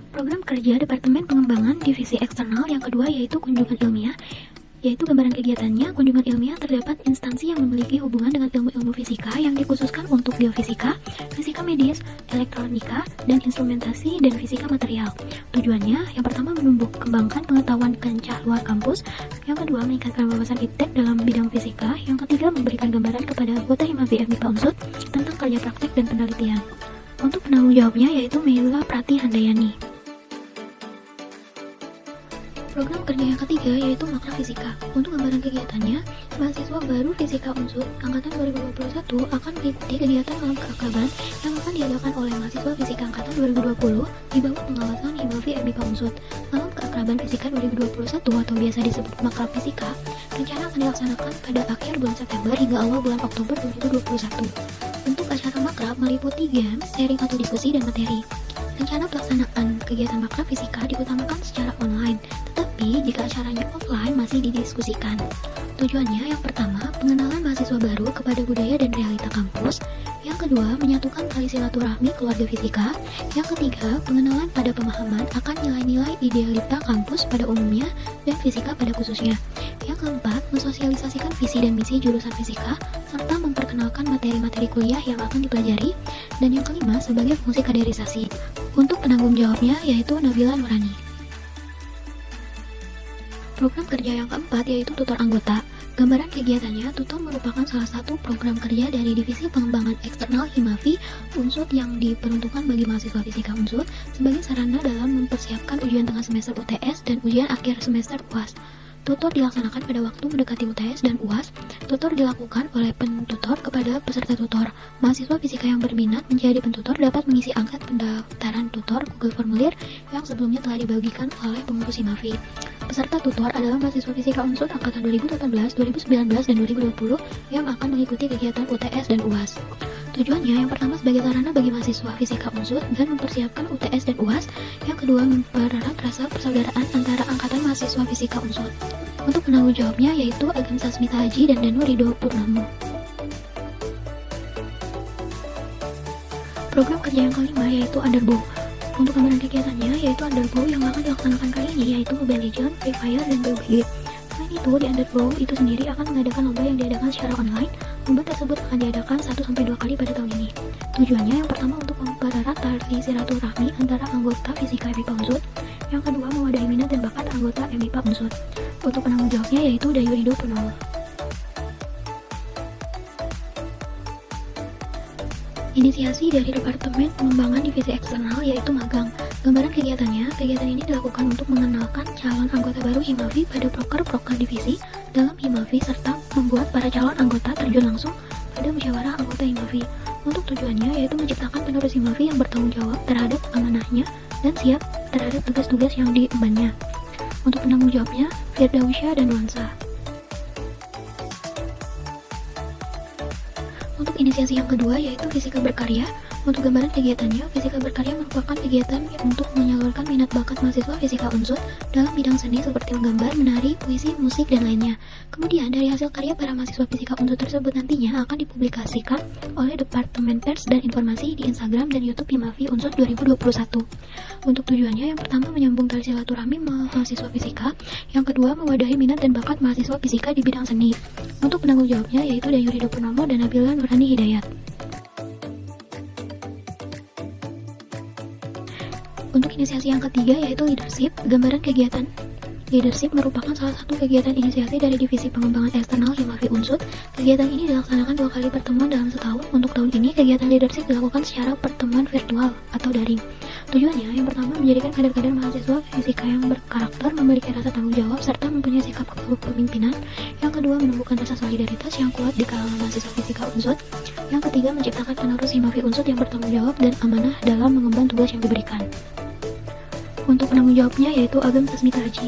Program kerja Departemen Pengembangan Divisi Eksternal yang kedua yaitu kunjungan ilmiah, yaitu gambaran kegiatannya. Kunjungan ilmiah terdapat instansi yang memiliki hubungan dengan ilmu-ilmu fisika yang dikhususkan untuk geofisika, fisika medis, elektronika, dan instrumentasi dan fisika material. Tujuannya, yang pertama menumbuh kembangkan pengetahuan kancah luar kampus, yang kedua meningkatkan wawasan iptek dalam bidang fisika, yang ketiga memberikan gambaran kepada anggota Himafi FMIPA Unsud tentang kerja praktek dan penelitian. Untuk penanggung jawabnya yaitu Maila Pratihandayani. Program kerja yang ketiga yaitu Makra Fisika. Untuk gambaran kegiatannya, mahasiswa baru Fisika Unsud Angkatan 2021 akan mengikuti kegiatan malam keakraban yang akan diadakan oleh mahasiswa Fisika Angkatan 2020 di bawah pengawasan Himafi FMIPA Unsud. Malam keakraban Fisika 2021 atau biasa disebut Makra Fisika rencana akan dilaksanakan pada akhir bulan September hingga awal bulan Oktober 2021. Untuk acara Makra meliputi games, sharing atau diskusi, dan materi. Rencana pelaksanaan kegiatan Makra Fisika diutamakan secara online, tetapi jika acaranya offline masih didiskusikan. Tujuannya yang pertama, pengenalan mahasiswa baru kepada budaya dan realita kampus. Yang kedua, menyatukan tali silaturahmi keluarga fisika. Yang ketiga, pengenalan pada pemahaman akan nilai-nilai idealita kampus pada umumnya dan fisika pada khususnya. Yang keempat, mensosialisasikan visi dan misi jurusan fisika, serta memperkenalkan materi-materi kuliah yang akan dipelajari. Dan yang kelima, sebagai fungsi kaderisasi. Untuk penanggung jawabnya yaitu Nabila Nurani. Program kerja yang keempat yaitu tutor anggota. Gambaran kegiatannya, tutor merupakan salah satu program kerja dari Divisi Pengembangan Eksternal Himafi Unsud yang diperuntukkan bagi mahasiswa fisika Unsud sebagai sarana dalam mempersiapkan ujian tengah semester UTS dan ujian akhir semester UAS. Tutor dilaksanakan pada waktu mendekati UTS dan UAS. Tutor dilakukan oleh pentutor kepada peserta tutor. Mahasiswa fisika yang berminat menjadi pentutor dapat mengisi angket pendaftaran tutor Google Formulir yang sebelumnya telah dibagikan oleh pengurus Himafi. Peserta tutor adalah mahasiswa fisika Unsud angkatan 2018, 2019, dan 2020 yang akan mengikuti kegiatan UTS dan UAS. Tujuannya yang pertama sebagai sarana bagi mahasiswa fisika Unsud dan mempersiapkan UTS dan UAS. Yang kedua mempererat rasa persaudaraan antara angkatan mahasiswa fisika Unsud. Untuk penanggung jawabnya yaitu Agam Sasmita Haji dan Dayurido Purnomo. Program kerja yang kelima yaitu Underbow. Untuk gambaran kegiatannya yaitu Underglow yang akan dilaksanakan kali ini yaitu Mobile Legends, Free Fire, dan PUBG. Selain itu, di Underglow itu sendiri akan mengadakan lomba yang diadakan secara online. Lomba tersebut akan diadakan 1-2 kali pada tahun ini. Tujuannya yang pertama untuk mempererat tali silaturahmi antara anggota Fisika MIPA Unsud. Yang kedua mewadahi minat dan bakat anggota MIPA Unsud. Untuk penanggung jawabnya yaitu Dayurido Purnomo. Inisiasi dari Departemen Pengembangan Divisi Eksternal yaitu magang. Gambaran kegiatannya, kegiatan ini dilakukan untuk mengenalkan calon anggota baru Himavi pada proker-proker divisi dalam Himavi serta membuat para calon anggota terjun langsung pada musyawarah anggota Himavi. Untuk tujuannya yaitu menciptakan penerus Himavi yang bertanggung jawab terhadap amanahnya dan siap terhadap tugas-tugas yang diembannya. Untuk penanggung jawabnya, Firdausya dan Wansa. Untuk inisiasi yang kedua yaitu Fisika Berkarya. Untuk gambaran kegiatannya, Fisika Berkarya merupakan kegiatan untuk menyalurkan minat bakat mahasiswa Fisika Unsud dalam bidang seni seperti menggambar, menari, puisi, musik, dan lainnya. Kemudian dari hasil karya para mahasiswa Fisika Unsud tersebut nantinya akan dipublikasikan oleh Departemen Pers dan Informasi di Instagram dan YouTube Himavi Unsud 2021. Untuk tujuannya yang pertama menyambung tali silaturahmi mahasiswa Fisika, yang kedua mewadahi minat dan bakat mahasiswa Fisika di bidang seni. Untuk penanggung jawabnya yaitu Dayurido Purnomo dan Nabila Nurani Hidayat. Untuk inisiasi yang ketiga yaitu leadership. Gambaran kegiatan leadership merupakan salah satu kegiatan inisiasi dari Divisi Pengembangan Eksternal Himavi Unsud. Kegiatan ini dilaksanakan 2 kali pertemuan dalam setahun. Untuk tahun ini, kegiatan leadership dilakukan secara pertemuan virtual atau daring. Tujuannya yang pertama menjadikan kader-kader mahasiswa Fisika yang berkarakter, memiliki rasa tanggung jawab, serta mempunyai sikap kepemimpinan. Yang kedua menumbuhkan rasa solidaritas yang kuat di kalangan mahasiswa Fisika Unsud. Yang ketiga menciptakan penerus Himavi Unsud yang bertanggung jawab dan amanah dalam mengemban tugas yang diberikan. Untuk penanggung jawabnya yaitu Agam Sasmita Haji.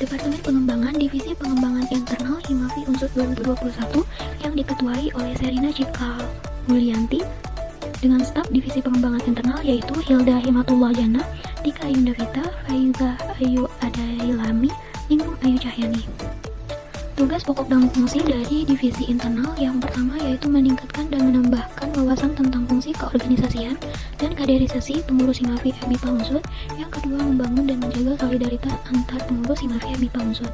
Departemen Pengembangan Divisi Pengembangan Internal Himavi Unsud 2021 yang diketuai oleh Serina Cikal Mulyanti dengan staf Divisi Pengembangan Internal yaitu Hilda Himatullah Jana, Tika Ayundavita, Faiza Ayu Adailami, Ningrum Ayu Cahyani. Tugas pokok dan fungsi dari divisi internal yang pertama yaitu meningkatkan dan menambahkan wawasan tentang fungsi keorganisasian dan kaderisasi pengurus Himavi MIPA Unsud. Yang kedua membangun dan menjaga solidaritas antar pengurus Himavi MIPA Unsud.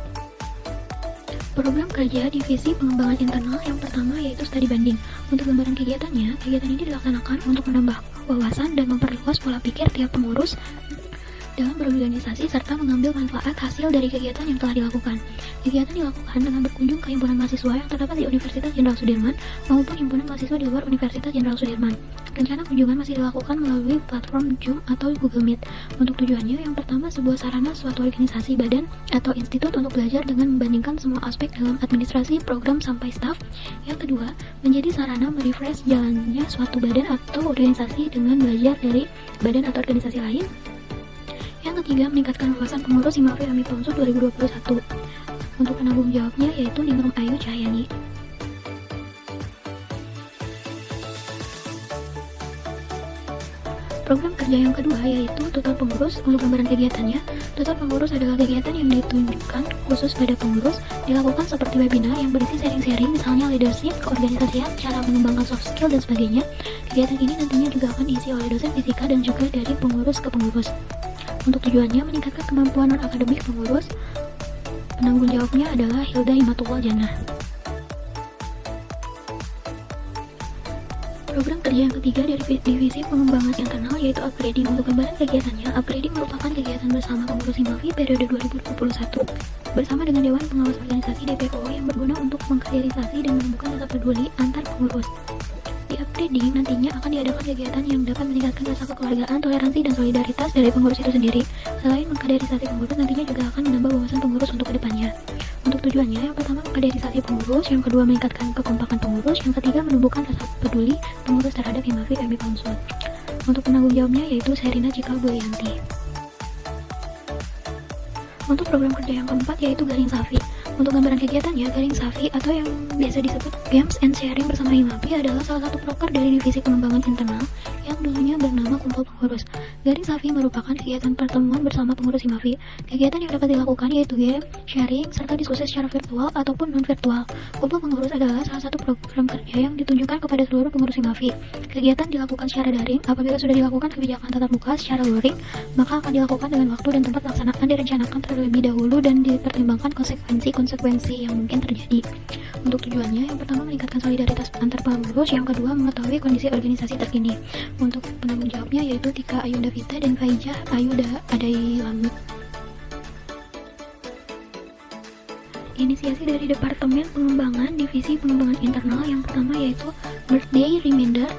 Program kerja divisi pengembangan internal yang pertama yaitu studi banding. Untuk gambaran kegiatannya, kegiatan ini dilaksanakan untuk menambah wawasan dan memperluas pola pikir tiap pengurus dalam berorganisasi serta mengambil manfaat hasil dari kegiatan yang telah dilakukan. Kegiatan dilakukan dengan berkunjung ke himpunan mahasiswa yang terdapat di Universitas Jenderal Sudirman maupun himpunan mahasiswa di luar Universitas Jenderal Sudirman. Rencana kunjungan masih dilakukan melalui platform Zoom atau Google Meet. Untuk tujuannya yang pertama sebuah sarana suatu organisasi, badan, atau institut untuk belajar dengan membandingkan semua aspek dalam administrasi, program, sampai staf. Yang kedua, menjadi sarana merefresh jalannya suatu badan atau organisasi dengan belajar dari badan atau organisasi lain. Yang ketiga, meningkatkan wawasan pengurus Himavi MIPA Unsud 2021. Untuk penanggung jawabnya yaitu Ningrum Ayu Cahyani. Program kerja yang kedua yaitu total pengurus. Untuk gambaran kegiatannya, total pengurus adalah kegiatan yang ditunjukkan khusus pada pengurus, dilakukan seperti webinar yang berisi sharing-sharing, misalnya leadership, keorganisasian, cara mengembangkan soft skill, dan sebagainya. Kegiatan ini nantinya juga akan diisi oleh dosen fisika dan juga dari pengurus ke pengurus. Untuk tujuannya meningkatkan kemampuan non-akademik pengurus. Penanggung jawabnya adalah Hilda Himatullah Jana. Program kerja yang ketiga dari Divisi Pengembangan Internal yaitu upgrading. Untuk gambaran kegiatannya, upgrading merupakan kegiatan bersama pengurus Himavi periode 2021 bersama dengan Dewan Pengawas Organisasi DPO yang berguna untuk mengkaderisasi dan menumbuhkan rasa peduli antar pengurus. Di upgrading nantinya akan diadakan kegiatan yang dapat meningkatkan rasa kekeluargaan, toleransi, dan solidaritas dari pengurus itu sendiri. Selain mengkaderisasi pengurus, nantinya juga akan menambah wawasan pengurus untuk kedepannya. Untuk tujuannya, yang pertama mengkaderisasi pengurus, yang kedua meningkatkan kekompakan pengurus, yang ketiga menumbuhkan rasa peduli pengurus terhadap Himavi MIPA Unsud. Untuk penanggung jawabnya yaitu Serina Cikal Mulyanti. Untuk program kerja yang keempat yaitu Garing Safi. Untuk gambaran kegiatannya, Garing Safi atau yang biasa disebut Games and Sharing bersama Himavi adalah salah satu proker dari Divisi Pengembangan Internal yang dulunya bernama Kumpul Pengurus. Garing Safi merupakan kegiatan pertemuan bersama pengurus Himafi. Kegiatan yang dapat dilakukan yaitu game, sharing, serta diskusi secara virtual ataupun non-virtual. Kumpul Pengurus adalah salah satu program kerja yang ditunjukkan kepada seluruh pengurus Himafi. Kegiatan dilakukan secara daring. Apabila sudah dilakukan kebijakan tatap muka secara luring, maka akan dilakukan dengan waktu dan tempat pelaksanaan direncanakan terlebih dahulu dan dipertimbangkan konsekuensi yang mungkin terjadi. Untuk tujuannya, yang pertama meningkatkan solidaritas antar pengurus, yang kedua mengetahui kondisi organisasi terkini. Untuk penanggung jawabnya yaitu Tika Ayunda Vita dan Faijah Ayuda Adai Lamut. Inisiasi dari Departemen Pengembangan Divisi Pengembangan Internal yang pertama yaitu Birthday Reminder.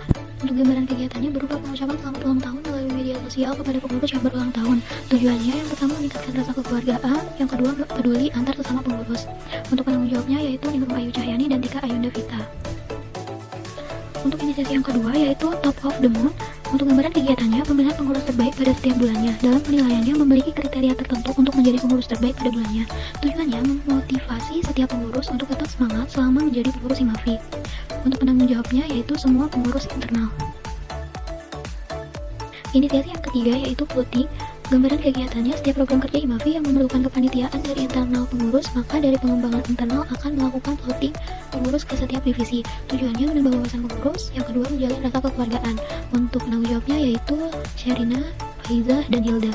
Untuk gambaran kegiatannya berupa pengucapan selamat ulang tahun melalui media sosial kepada pengurus yang berulang tahun. Tujuannya yang pertama meningkatkan rasa kekeluargaan, yang kedua peduli antar sesama pengurus. Untuk penanggung jawabnya yaitu Ningrum Ayu Cahyani dan Tika Ayunda Vita. Untuk inisiasi yang kedua yaitu Top of the Month. Untuk gambaran kegiatannya, pemilihan pengurus terbaik pada setiap bulannya. Dalam penilaiannya memiliki kriteria tertentu untuk menjadi pengurus terbaik pada bulannya. Tujuannya memotivasi setiap pengurus untuk tetap semangat selama menjadi pengurus Himafi. Untuk penanggung jawabnya yaitu semua pengurus internal. Inisiasi yang ketiga yaitu Putih. Gambaran kegiatannya, setiap program kerja Himafi yang memerlukan kepanitiaan dari internal pengurus, maka dari pengembangan internal akan melakukan plotting pengurus ke setiap divisi. Tujuannya menambah wawasan pengurus, yang kedua menjalin rasa kekeluargaan. Untuk penanggung jawabnya yaitu Sherina, Faizah, dan Hilda.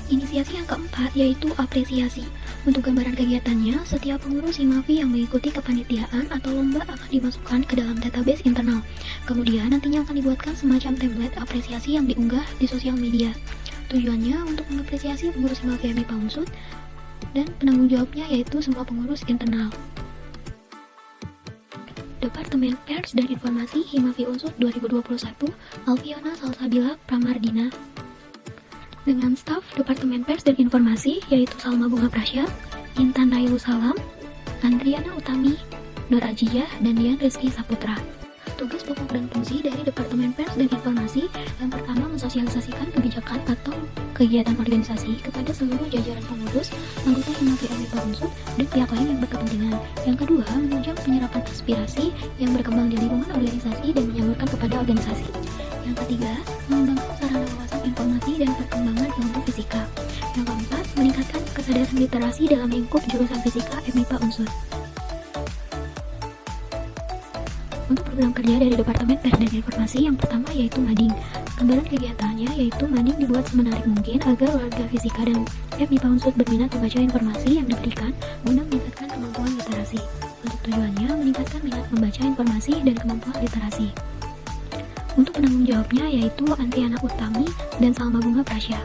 Inisiasi yang keempat yaitu apresiasi. Untuk gambaran kegiatannya, setiap pengurus Himafi yang mengikuti kepanitiaan atau lomba akan dimasukkan ke dalam database internal. Kemudian nantinya akan dibuatkan semacam template apresiasi yang diunggah di sosial media. Tujuannya untuk mengapresiasi pengurus Himafi MIPA Unsut, dan penanggung jawabnya yaitu semua pengurus internal. Departemen Pers dan Informasi Himafi Unsut 2021, Alfiona Salsabila Pramardina. Dengan staf Departemen Pers dan Informasi yaitu Salma Bunga Prasya, Intan Railu Salam, Andriana Utami, Nur Ajiyah, dan Dian Rizky Saputra. Tugas pokok dan fungsi dari Departemen Pers dan Informasi yang pertama mensosialisasikan kebijakan atau kegiatan organisasi kepada seluruh jajaran pengurus, anggota Himafi MIPA Unsut, dan pihak lain yang berkepentingan. Yang kedua, menunjang penyerapan aspirasi yang berkembang di lingkungan organisasi dan menyalurkan kepada organisasi. Yang ketiga, mengembangkan sarana wawasan informasi dan perkembangan ilmu fisika. Yang keempat, meningkatkan kesadaran literasi dalam lingkup jurusan fisika MIPA Unsut. Untuk program kerja dari Departemen Pers dan Informasi yang pertama yaitu Mading. Gambaran kegiatannya yaitu Mading dibuat semenarik mungkin agar warga fisika dan MIPA Unsut berminat membaca informasi yang diberikan guna meningkatkan kemampuan literasi. Untuk tujuannya meningkatkan minat membaca informasi dan kemampuan literasi. Untuk penanggung jawabnya yaitu Antiana Utami dan Salma Bunga Prasya.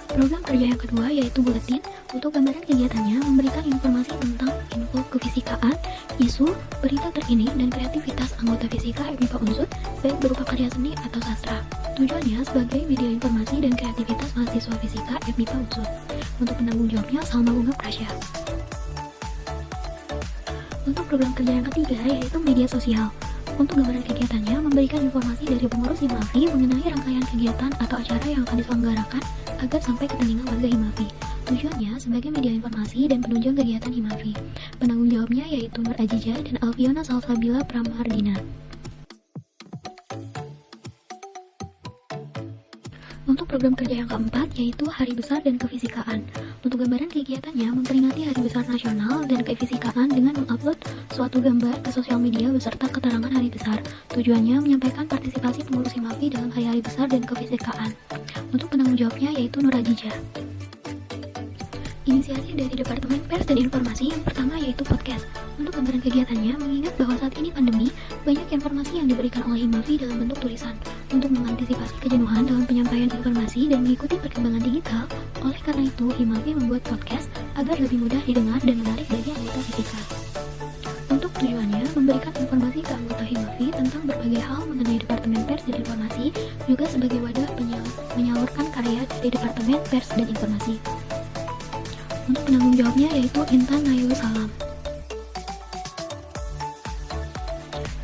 Program kerja yang kedua yaitu Buletin. Untuk gambaran kegiatannya memberikan informasi tentang info kefisikaan, isu, berita terkini, dan kreativitas anggota fisika MIPA Unsut, baik berupa karya seni atau sastra. Tujuannya sebagai media informasi dan kreativitas mahasiswa fisika MIPA Unsut. Untuk penanggung jawabnya Salma Bunga Prasya. Untuk program kerja yang ketiga yaitu media sosial. Untuk gambaran kegiatannya memberikan informasi dari pengurus Himafi mengenai rangkaian kegiatan atau acara yang akan diselenggarakan agar sampai ke telinga warga Himafi. Tujuannya sebagai media informasi dan penunjang kegiatan Himafi. Penanggung jawabnya yaitu Nur Ajijah dan Alfiona Salsabila Pramardina. Untuk program kerja yang keempat yaitu Hari Besar dan Kefisikaan. Untuk gambaran kegiatannya memperingati Hari Besar Nasional dan Kefisikaan dengan mengupload suatu gambar ke sosial media beserta keterangan Hari Besar. Tujuannya menyampaikan partisipasi pengurus Himafi dalam Hari Besar dan Kefisikaan. Untuk penanggung jawabnya yaitu Nur Ajijah. Inisiasi dari Departemen Pers dan Informasi yang pertama yaitu podcast. Untuk gambaran kegiatannya mengingat bahwa saat ini pandemi, banyak informasi yang diberikan oleh Himafi dalam bentuk tulisan. Untuk mengantisipasi kejenuhan dalam penyampaian informasi dan mengikuti perkembangan digital, oleh karena itu Himafi membuat podcast agar lebih mudah didengar dan menarik bagi anggota fisika. Untuk tujuannya memberikan informasi ke anggota Himafi tentang berbagai hal mengenai Departemen Pers dan Informasi, juga sebagai wadah menyalurkan karya dari Departemen Pers dan Informasi. Untuk penanggung jawabnya yaitu Intan Railu Salam.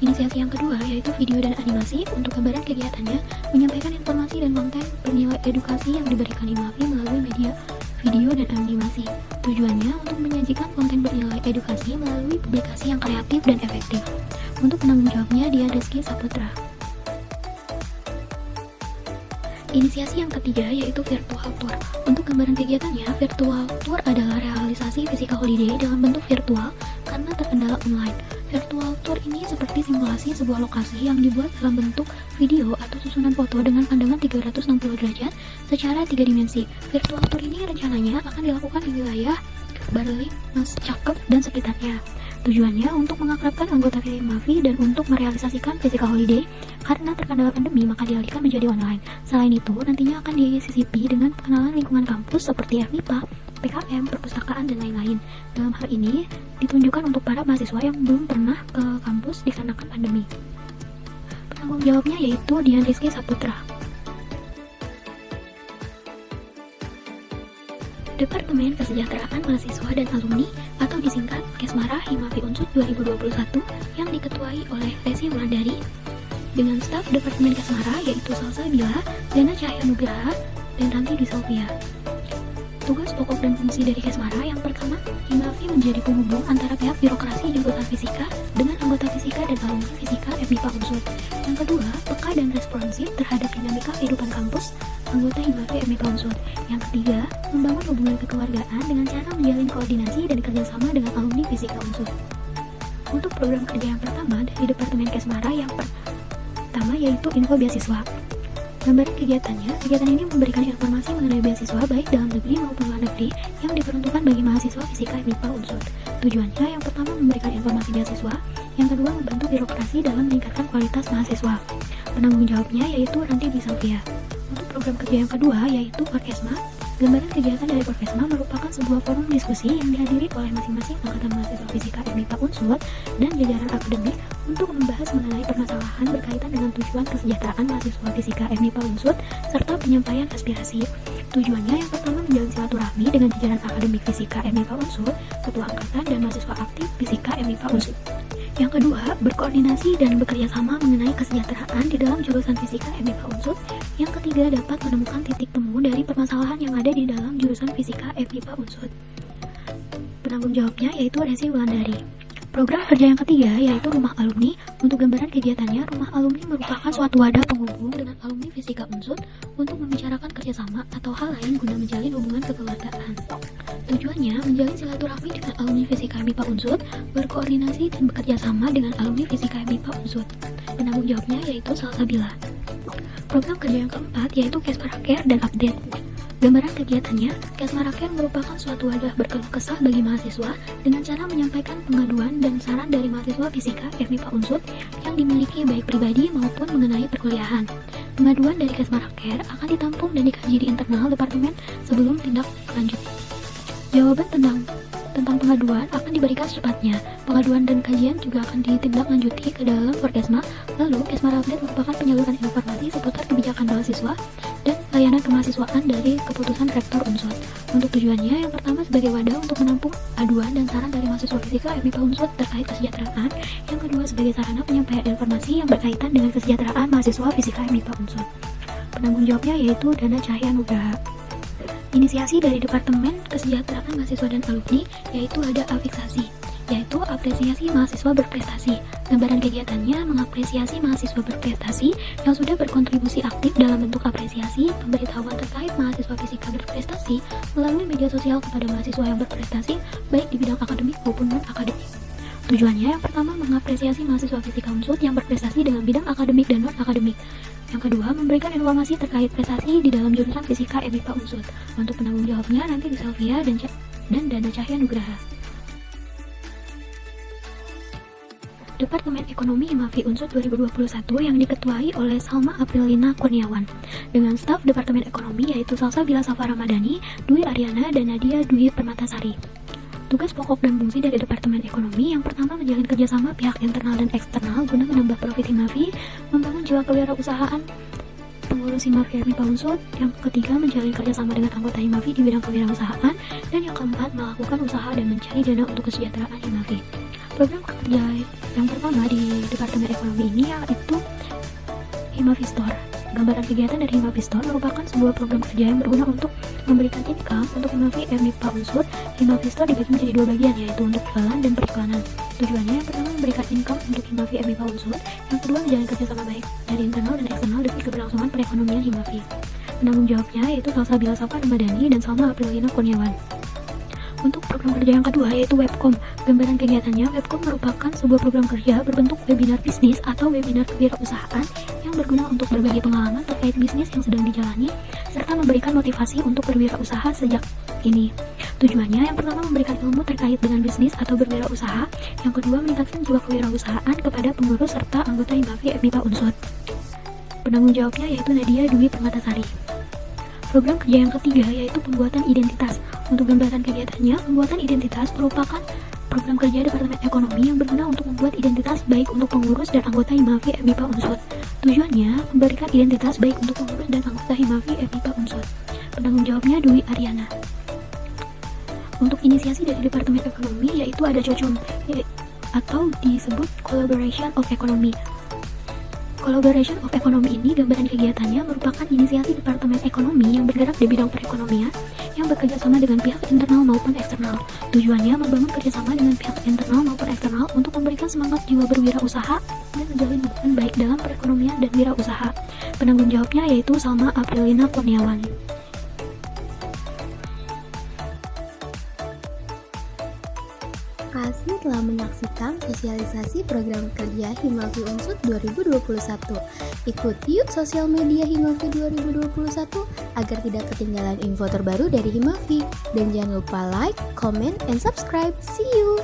Inisiasi yang kedua yaitu video dan animasi. Untuk gambaran kegiatannya menyampaikan informasi dan konten bernilai edukasi yang diberikan Himafi melalui media video, dan animasi. Tujuannya untuk menyajikan konten bernilai edukasi melalui publikasi yang kreatif dan efektif. Untuk penanggung jawabnya, Dian Rizky Saputra. Inisiasi yang ketiga yaitu virtual tour. Untuk gambaran kegiatannya, virtual tour adalah realisasi physical holiday dalam bentuk virtual karena terkendala online. Virtual tour ini seperti simulasi sebuah lokasi yang dibuat dalam bentuk video atau susunan foto dengan pandangan 360 derajat secara 3 dimensi. Virtual tour ini rencananya akan dilakukan di wilayah Berlin, Cakep, dan sekitarnya. Tujuannya untuk mengakrabkan anggota FIMAVI dan untuk merealisasikan physical holiday. Karena terkendala pandemi, maka dialihkan menjadi online. Selain itu, nantinya akan disisipi dengan pengenalan lingkungan kampus seperti FMIPA, PKM, perpustakaan, dan lain-lain. Dalam hal ini, ditunjukkan untuk para mahasiswa yang belum pernah ke kampus dikarenakan pandemi. Penanggung jawabnya yaitu Dian Rizky Saputra. Departemen Kesejahteraan Mahasiswa dan Alumni atau disingkat Kesmara Himavi Unsud 2021 yang diketuai oleh Resi Wulandari dengan staf Departemen Kesmara yaitu Salsabila, Dana Cahya Nugraha, dan Ranti Rizalvia. Tugas pokok dan fungsi dari Kesmara yang pertama, Himavi menjadi penghubung antara pihak birokrasi jurusan Fisika dengan anggota Fisika dan alumni Fisika FMIPA Unsud. Yang kedua, peka dan responsif terhadap dinamika kehidupan kampus anggota Himavi FMIPA Unsud. Yang ketiga, membangun hubungan kekeluargaan dengan cara menjalin koordinasi dan kerjasama dengan alumni Fisika Unsud. Untuk program kerja yang pertama dari Departemen Kesmara yang pertama yaitu info beasiswa. Gambaran kegiatannya, kegiatan ini memberikan informasi mengenai beasiswa baik dalam negeri maupun luar negeri yang diperuntukkan bagi mahasiswa Fisika FMIPA Unsud. Tujuannya yang pertama memberikan informasi beasiswa, yang kedua membantu birokrasi dalam meningkatkan kualitas mahasiswa. Penanggung jawabnya yaitu Ranti Rizalvia. Untuk program kerja yang kedua yaitu Porkesma. Gambaran kegiatan dari Porkesma merupakan sebuah forum diskusi yang dihadiri oleh masing-masing angkatan mahasiswa Fisika FMIPA Unsud dan jajaran akademik untuk membahas mengenai permasalahan berkaitan dengan tujuan kesejahteraan mahasiswa Fisika FMIPA Unsud serta penyampaian aspirasi. Tujuannya yang pertama menjalin silaturahmi dengan jajaran akademik Fisika FMIPA Unsud, ketua angkatan dan mahasiswa aktif Fisika FMIPA Unsud. Yang kedua, berkoordinasi dan bekerja sama mengenai kesejahteraan di dalam jurusan Fisika FMIPA Unsud. Yang ketiga, dapat menemukan titik temu dari permasalahan yang ada di dalam jurusan Fisika FMIPA Unsud. Penanggung jawabnya yaitu Resi Wulandari. Program kerja yang ketiga yaitu Rumah Alumni. Untuk gambaran kegiatannya, Rumah Alumni merupakan suatu wadah penghubung dengan alumni Fisika Unsud untuk membicarakan kerjasama atau hal lain guna menjalin hubungan kekeluargaan. Tujuannya menjalin silaturahmi dengan alumni Fisika FMIPA Unsud, berkoordinasi dan bekerja sama dengan alumni Fisika FMIPA Unsud. Penanggung jawabnya yaitu Salsabila. Program kerja yang keempat yaitu Kesmara Care dan Update. Gambaran kegiatannya, Kesmara Care merupakan suatu wadah berkeluh kesah bagi mahasiswa dengan cara menyampaikan pengaduan dan saran dari mahasiswa Fisika FMIPA Unsud yang dimiliki baik pribadi maupun mengenai perkuliahan. Pengaduan dari Kesmara Care akan ditampung dan dikaji di internal departemen sebelum tindak lanjut. Jawaban tentang pengaduan akan diberikan secepatnya. Pengaduan dan kajian juga akan ditindaklanjuti ke dalam Porkesma. Lalu, Kesmara Update merupakan penyaluran informasi seputar kebijakan mahasiswa dan layanan kemahasiswaan dari keputusan Rektor Unsud. Untuk tujuannya, yang pertama sebagai wadah untuk menampung aduan dan saran dari mahasiswa Fisika FMIPA Unsud terkait kesejahteraan. Yang kedua sebagai sarana penyampaian informasi yang berkaitan dengan kesejahteraan mahasiswa Fisika FMIPA Unsud. Penanggung jawabnya yaitu Dana Cahya Nugraha. Inisiasi dari Departemen Kesejahteraan Mahasiswa dan Alumni yaitu ada afiksasi, yaitu apresiasi mahasiswa berprestasi. Gambaran kegiatannya mengapresiasi mahasiswa berprestasi yang sudah berkontribusi aktif dalam bentuk apresiasi, pemberitahuan terkait mahasiswa Fisika berprestasi melalui media sosial kepada mahasiswa yang berprestasi baik di bidang akademik maupun non-akademik. Tujuannya yang pertama mengapresiasi mahasiswa Fisika Unsud yang berprestasi dengan bidang akademik dan non-akademik. Yang kedua, memberikan informasi terkait prestasi di dalam jurusan Fisika FMIPA Unsud. Untuk penanggung jawabnya nanti Rizalvia dan Dana Cahya Nugraha. Departemen Ekonomi Himavi Unsud 2021 yang diketuai oleh Salma Aprilina Kurniawan dengan staf Departemen Ekonomi yaitu Salsabila Safara Madani, Dwi Aryana, dan Nadia Dwi Permatasari. Tugas pokok dan fungsi dari Departemen Ekonomi yang pertama menjalin kerjasama pihak internal dan eksternal guna menambah profit Himavi, membangun jiwa kewirausahaan pengurus Himavi FMIPA Unsud. Yang ketiga menjalin kerjasama dengan anggota Himavi di bidang kewirausahaan, dan yang keempat melakukan usaha dan mencari dana untuk kesejahteraan Himavi. Program kerja yang pertama di Departemen Ekonomi ini yaitu Himavi Store. Gambaran kegiatan dari Himavi Store merupakan sebuah program kerja yang berguna untuk memberikan income untuk Himavi MIPA Unsur. Himavi Store dibagi menjadi dua bagian, yaitu untuk jualan dan periklanan. Tujuannya yang pertama memberikan income untuk Himavi MIPA Unsur, yang kedua menjalin kerjasama baik dari internal dan eksternal demi keberlangsungan perekonomian Himavi. Penanggung jawabnya yaitu Salsabila Safa Ramadhani dan Salma Aprilina Kurniawan. Untuk program kerja yang kedua yaitu Webcom. Gambaran kegiatannya, Webcom merupakan sebuah program kerja berbentuk webinar bisnis atau webinar kewirausahaan yang berguna untuk berbagi pengalaman terkait bisnis yang sedang dijalani serta memberikan motivasi untuk berwirausaha sejak ini. Tujuannya yang pertama memberikan ilmu terkait dengan bisnis atau berwirausaha, yang kedua meningkatkan jiwa kewirausahaan kepada pengurus serta anggota Himavi MIPA Unsur. Penanggung jawabnya yaitu Nadia Dwi Permatasari. Program kerja yang ketiga yaitu pembuatan identitas. Untuk gambaran kegiatannya, pembuatan identitas merupakan program kerja Departemen Ekonomi yang berguna untuk membuat identitas baik untuk pengurus dan anggota Himavi MIPA Unsur. Tujuannya memberikan identitas baik untuk pengurus dan anggota Himavi MIPA Unsur. Penanggung jawabnya Dwi Ariana. Untuk inisiasi dari Departemen Ekonomi yaitu ada COCOM atau disebut Collaboration of Economy. Collaboration of Economy ini gambaran kegiatannya merupakan inisiasi Departemen Ekonomi yang bergerak di bidang perekonomian yang bekerja sama dengan pihak internal maupun eksternal. Tujuannya membangun kerjasama dengan pihak internal maupun eksternal untuk memberikan semangat jiwa berwirausaha dan menjalin hubungan baik dalam perekonomian dan wirausaha. Penanggung jawabnya yaitu Salma Aprilina Kurniawan. Kasih telah menyaksikan sosialisasi program kerja Himavi Unsur 2021. Ikuti yuk sosial media Himavi 2021 agar tidak ketinggalan info terbaru dari Himavi. Dan jangan lupa like, comment, and subscribe. See you!